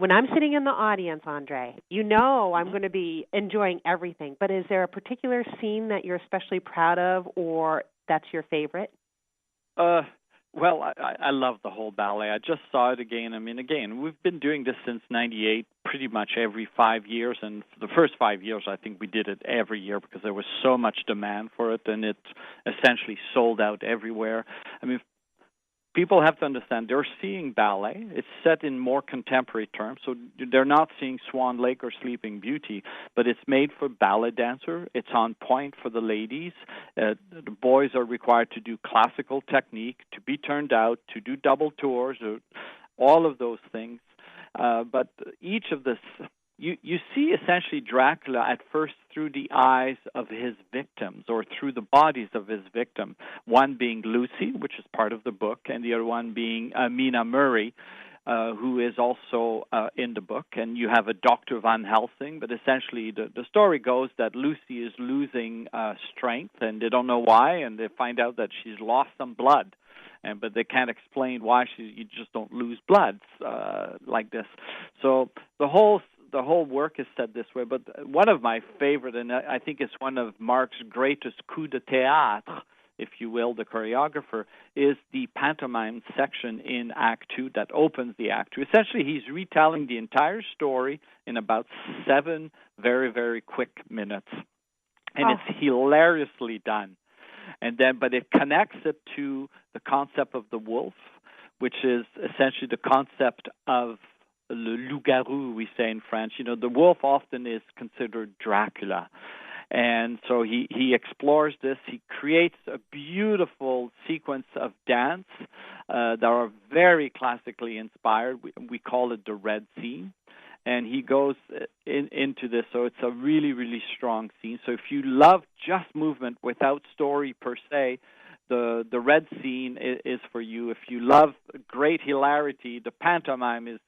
when I'm sitting in the audience, Andre, you know I'm going to be enjoying everything, but is there a particular scene that you're especially proud of or that's your favorite? Well, I love the whole ballet. I just saw it again. I mean, again, we've been doing this since '98, pretty much every 5 years. And for the first 5 years, I think we did it every year because there was so much demand for it, and it essentially sold out everywhere. I mean, people have to understand they're seeing ballet. It's set in more contemporary terms, so they're not seeing Swan Lake or Sleeping Beauty, but it's made for ballet dancer. It's on point for the ladies. The boys are required to do classical technique, to be turned out, to do double tours, all of those things. But each of this, you see essentially Dracula at first through the eyes of his victims or through the bodies of his victim, one being Lucy, which is part of the book, and the other one being Mina Murray, who is also in the book. And you have a Dr. Van Helsing, but essentially the story goes that Lucy is losing strength, and they don't know why, and they find out that she's lost some blood. But they can't explain why you just don't lose blood like this. So the whole work is said this way, but one of my favorite, and I think it's one of Marc's greatest coups de théâtre, if you will, the choreographer, is the pantomime section in Act 2 that opens the Act 2. Essentially, he's retelling the entire story in about 7 very, very quick minutes. And it's hilariously done. But it connects it to the concept of the wolf, which is essentially the concept of le loup-garou, we say in French. You know, the wolf often is considered Dracula. And so he explores this. He creates a beautiful sequence of dance that are very classically inspired. We call it the Red Scene. And he goes into this, so it's a really, really strong scene. So if you love just movement without story per se, the Red Scene is for you. If you love great hilarity, the pantomime is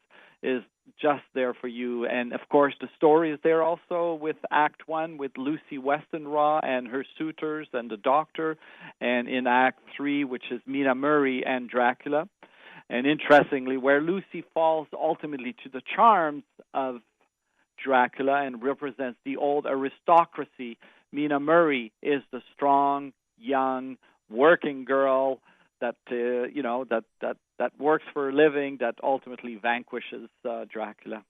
just there for you. And, of course, the story is there also with Act 1 with Lucy Westenra and her suitors and the doctor, and in Act 3, which is Mina Murray and Dracula. And interestingly, where Lucy falls ultimately to the charms of Dracula and represents the old aristocracy, Mina Murray is the strong, young, working girl that that works for a living, that ultimately vanquishes Dracula.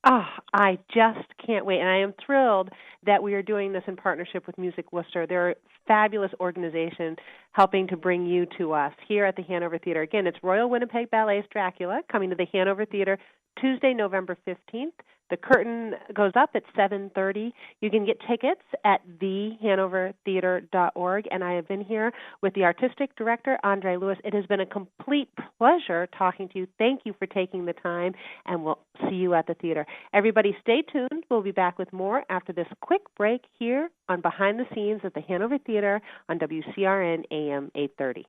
Oh, I just can't wait. And I am thrilled that we are doing this in partnership with Music Worcester. They're a fabulous organization helping to bring you to us here at the Hanover Theatre. Again, it's Royal Winnipeg Ballet's Dracula coming to the Hanover Theatre Tuesday, November 15th. The curtain goes up at 7:30. You can get tickets at thehanovertheatre.org. And I have been here with the artistic director, Andre Lewis. It has been a complete pleasure talking to you. Thank you for taking the time, and we'll see you at the theater. Everybody stay tuned. We'll be back with more after this quick break here on Behind the Scenes at the Hanover Theatre on WCRN AM 830.